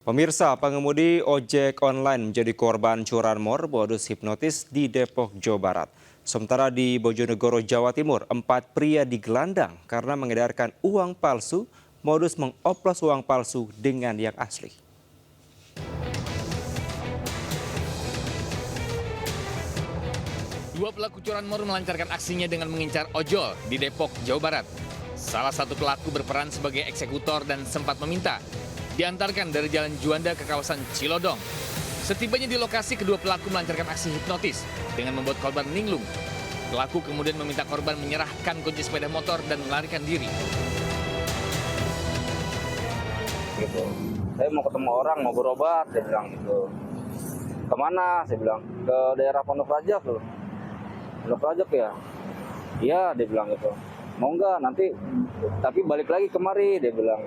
Pemirsa, pengemudi ojek online menjadi korban curanmor modus hipnotis di Depok, Jawa Barat. Sementara di Bojonegoro, Jawa Timur, 4 pria digelandang karena mengedarkan uang palsu, modus mengoplos uang palsu dengan yang asli. Dua pelaku curanmor melancarkan aksinya dengan mengincar ojol di Depok, Jawa Barat. Salah satu pelaku berperan sebagai eksekutor dan sempat meminta diantarkan dari Jalan Juanda ke kawasan Cilodong. Setibanya di lokasi, kedua pelaku melancarkan aksi hipnotis dengan membuat korban linglung. Pelaku kemudian meminta korban menyerahkan kunci sepeda motor dan melarikan diri. Gitu. Saya mau ketemu orang, mau berobat, saya bilang gitu. Kemana? Saya bilang, ke daerah Pondok Rajak loh. Pondok Rajak ya? Iya, dia bilang gitu. Mau nggak nanti, tapi balik lagi kemari, dia bilang.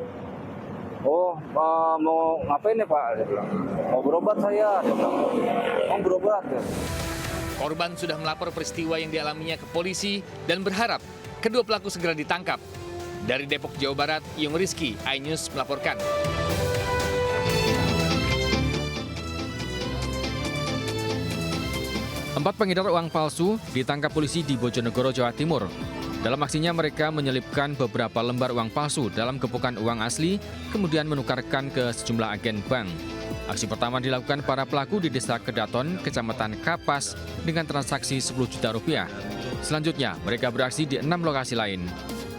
Oh, mau ngapain ya Pak? Dia bilang. Mau berobat saya, dia bilang. Mau berobat ya? Korban sudah melapor peristiwa yang dialaminya ke polisi dan berharap kedua pelaku segera ditangkap. Dari Depok, Jawa Barat, Yung Rizky, iNews melaporkan. Empat pengedar uang palsu ditangkap polisi di Bojonegoro, Jawa Timur. Dalam aksinya mereka menyelipkan beberapa lembar uang palsu dalam gepukan uang asli, kemudian menukarkan ke sejumlah agen bank. Aksi pertama dilakukan para pelaku di Desa Kedaton, Kecamatan Kapas, dengan transaksi 10 juta rupiah. Selanjutnya, mereka beraksi di 6 lokasi lain.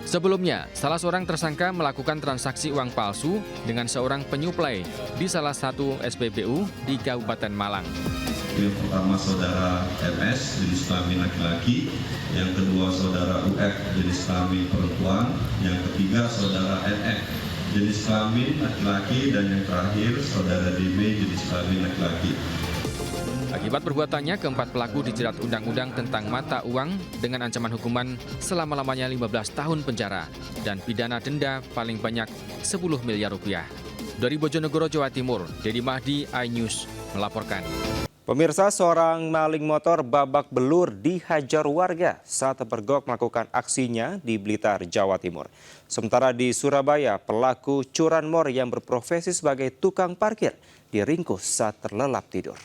Sebelumnya, salah seorang tersangka melakukan transaksi uang palsu dengan seorang penyuplai di salah satu SPBU di Kabupaten Malang. Yang pertama saudara MS jenis kelamin laki-laki, yang kedua saudara UF jenis kelamin perempuan, yang ketiga saudara NF jenis kelamin laki-laki, dan yang terakhir saudara DB jenis kelamin laki-laki. Akibat perbuatannya, keempat pelaku dijerat Undang-Undang tentang mata uang dengan ancaman hukuman selama-lamanya 15 tahun penjara dan pidana denda paling banyak 10 miliar rupiah. Dari Bojonegoro, Jawa Timur, Dedi Mahdi, iNews melaporkan. Pemirsa, seorang maling motor babak belur dihajar warga saat terpergok melakukan aksinya di Blitar, Jawa Timur. Sementara di Surabaya, pelaku curanmor yang berprofesi sebagai tukang parkir diringkus saat terlelap tidur.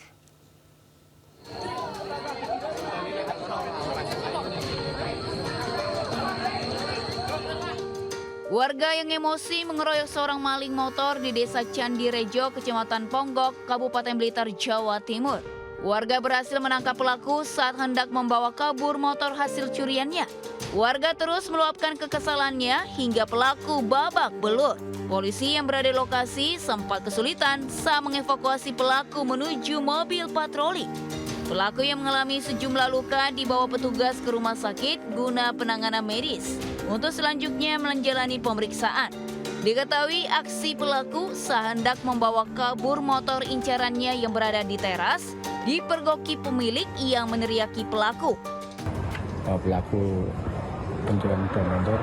Warga yang emosi mengeroyok seorang maling motor di Desa Candirejo, Kecamatan Ponggok, Kabupaten Blitar, Jawa Timur. Warga berhasil menangkap pelaku saat hendak membawa kabur motor hasil curiannya. Warga terus meluapkan kekesalannya hingga pelaku babak belur. Polisi yang berada di lokasi sempat kesulitan saat mengevakuasi pelaku menuju mobil patroli. Pelaku yang mengalami sejumlah luka dibawa petugas ke rumah sakit guna penanganan medis untuk selanjutnya menjalani pemeriksaan. Diketahui aksi pelaku saat hendak membawa kabur motor incarannya yang berada di teras, dipergoki pemilik yang meneriaki pelaku. Pelaku pencurian sepeda motor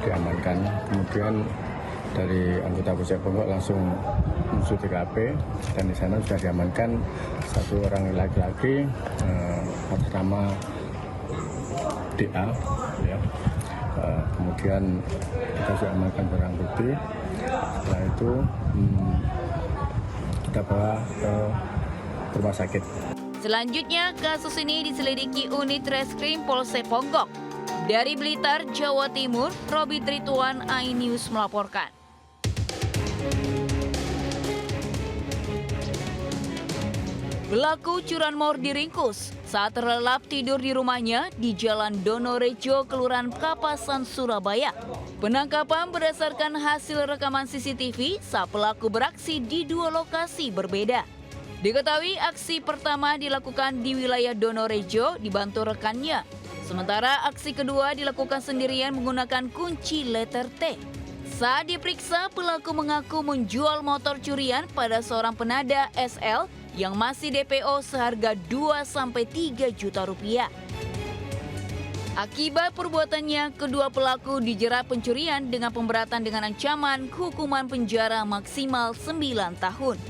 diamankan, kemudian dari anggota Polsek Ponggok langsung menuju TKP, dan di sana sudah diamankan satu orang laki-laki atas nama DA, ya. Kemudian kita sudah amankan barang bukti. Setelah itu kita bawa ke rumah sakit. Selanjutnya, kasus ini diselidiki unit Reskrim Polsek Ponggok. Dari Blitar, Jawa Timur, Robi Trituan, iNews melaporkan. Pelaku curanmor diringkus saat terlelap tidur di rumahnya di Jalan Donorejo, Kelurahan Kapasan, Surabaya. Penangkapan berdasarkan hasil rekaman CCTV saat pelaku beraksi di dua lokasi berbeda. Diketahui aksi pertama dilakukan di wilayah Donorejo dibantu rekannya. Sementara aksi kedua dilakukan sendirian menggunakan kunci letter T. Saat diperiksa, pelaku mengaku menjual motor curian pada seorang penada SL yang masih DPO seharga 2-3 juta rupiah. Akibat perbuatannya, kedua pelaku dijerat pencurian dengan pemberatan dengan ancaman hukuman penjara maksimal 9 tahun.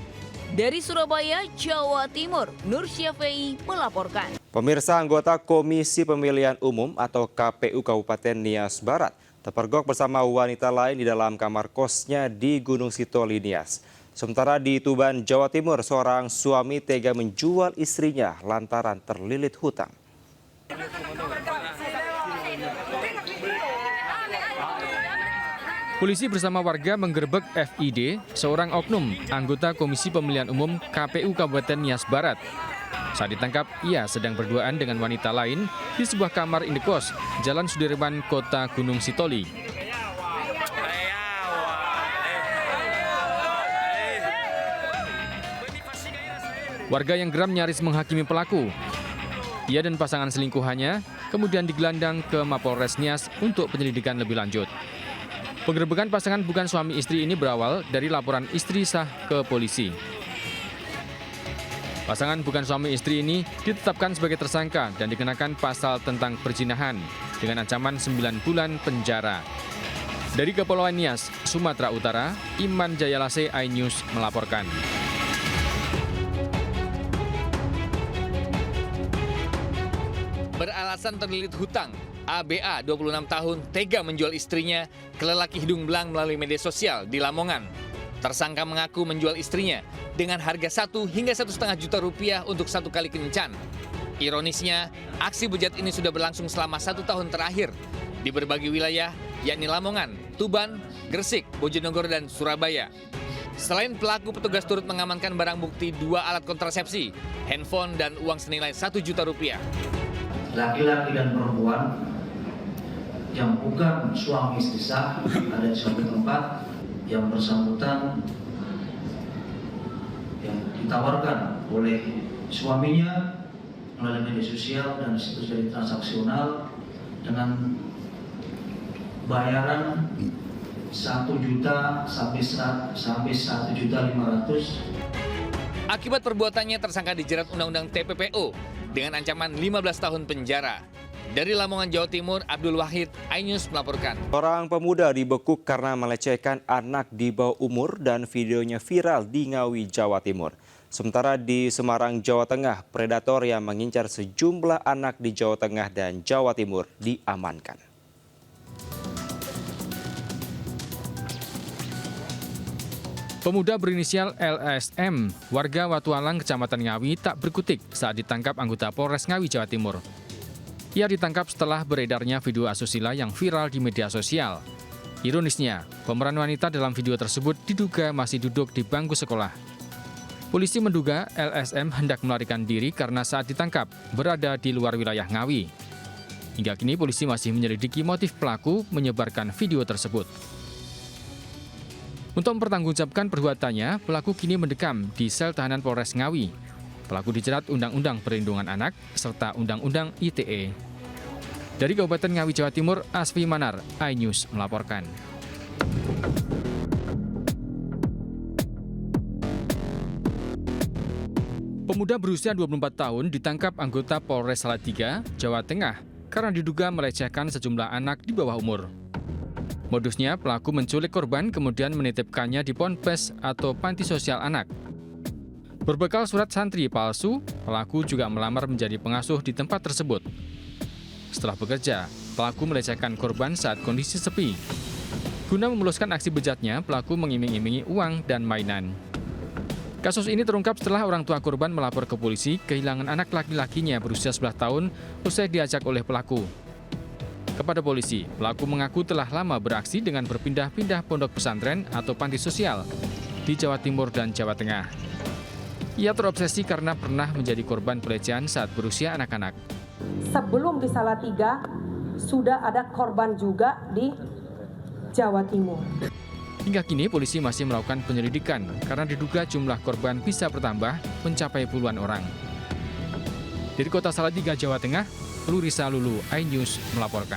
Dari Surabaya, Jawa Timur, Nur Syafi'i melaporkan. Pemirsa, anggota Komisi Pemilihan Umum atau KPU Kabupaten Nias Barat terpergok bersama wanita lain di dalam kamar kosnya di Gunung Sitoli, Nias. Sementara di Tuban, Jawa Timur, seorang suami tega menjual istrinya lantaran terlilit hutang. Polisi bersama warga menggerebek FID, seorang oknum anggota Komisi Pemilihan Umum KPU Kabupaten Nias Barat. Saat ditangkap, ia sedang berduaan dengan wanita lain di sebuah kamar indekos, Jalan Sudirman, Kota Gunung Sitoli. Warga yang geram nyaris menghakimi pelaku. Ia dan pasangan selingkuhannya kemudian digelandang ke Mapolres Nias untuk penyelidikan lebih lanjut. Penggerebekan pasangan bukan suami istri ini berawal dari laporan istri sah ke polisi. Pasangan bukan suami istri ini ditetapkan sebagai tersangka dan dikenakan pasal tentang perzinahan dengan ancaman 9 bulan penjara. Dari Kepulauan Nias, Sumatera Utara, Iman Jayalase, iNews melaporkan. Beralasan terlilit hutang, ABA 26 tahun tega menjual istrinya ke lelaki hidung belang melalui media sosial di Lamongan. Tersangka mengaku menjual istrinya dengan harga 1 hingga 1,5 juta rupiah untuk 1 kali kencan. Ironisnya, aksi bejat ini sudah berlangsung selama 1 tahun terakhir di berbagai wilayah, yakni Lamongan, Tuban, Gresik, Bojonegoro, dan Surabaya. Selain pelaku, petugas turut mengamankan barang bukti 2 alat kontrasepsi, handphone, dan uang senilai 1 juta rupiah. Laki-laki dan perempuan yang bukan suami istri sah ada di suatu tempat yang bersangkutan yang ditawarkan oleh suaminya melalui media sosial dan situs jadi transaksional dengan bayaran 1 juta sampai 1,5 juta. Akibat perbuatannya, tersangka dijerat Undang-Undang TPPO dengan ancaman 15 tahun penjara. Dari Lamongan, Jawa Timur, Abdul Wahid, iNews melaporkan. Seorang pemuda dibekuk karena melecehkan anak di bawah umur dan videonya viral di Ngawi, Jawa Timur. Sementara di Semarang, Jawa Tengah, predator yang mengincar sejumlah anak di Jawa Tengah dan Jawa Timur diamankan. Pemuda berinisial LSM, warga Watualang, Kecamatan Ngawi, tak berkutik saat ditangkap anggota Polres Ngawi, Jawa Timur. Ia ditangkap setelah beredarnya video asusila yang viral di media sosial. Ironisnya, pemeran wanita dalam video tersebut diduga masih duduk di bangku sekolah. Polisi menduga LSM hendak melarikan diri karena saat ditangkap berada di luar wilayah Ngawi. Hingga kini polisi masih menyelidiki motif pelaku menyebarkan video tersebut. Untuk mempertanggungjawabkan perbuatannya, pelaku kini mendekam di sel tahanan Polres Ngawi. Pelaku dijerat Undang-Undang Perlindungan Anak serta Undang-Undang ITE. Dari Kabupaten Ngawi, Jawa Timur, Asfi Manar, iNews melaporkan. Pemuda berusia 24 tahun ditangkap anggota Polres Salatiga, Jawa Tengah karena diduga melecehkan sejumlah anak di bawah umur. Modusnya, pelaku menculik korban kemudian menitipkannya di ponpes atau panti sosial anak. Berbekal surat santri palsu, pelaku juga melamar menjadi pengasuh di tempat tersebut. Setelah bekerja, pelaku melecehkan korban saat kondisi sepi. Guna memuluskan aksi bejatnya, pelaku mengiming-imingi uang dan mainan. Kasus ini terungkap setelah orang tua korban melapor ke polisi kehilangan anak laki-lakinya berusia 11 tahun usai diajak oleh pelaku. Kepada polisi, pelaku mengaku telah lama beraksi dengan berpindah-pindah pondok pesantren atau panti sosial di Jawa Timur dan Jawa Tengah. Ia terobsesi karena pernah menjadi korban pelecehan saat berusia anak-anak. Sebelum di Salatiga, sudah ada korban juga di Jawa Timur. Hingga kini polisi masih melakukan penyelidikan karena diduga jumlah korban bisa bertambah mencapai puluhan orang. Dari Kota Salatiga, Jawa Tengah, Lurisa Lulu, iNews melaporkan.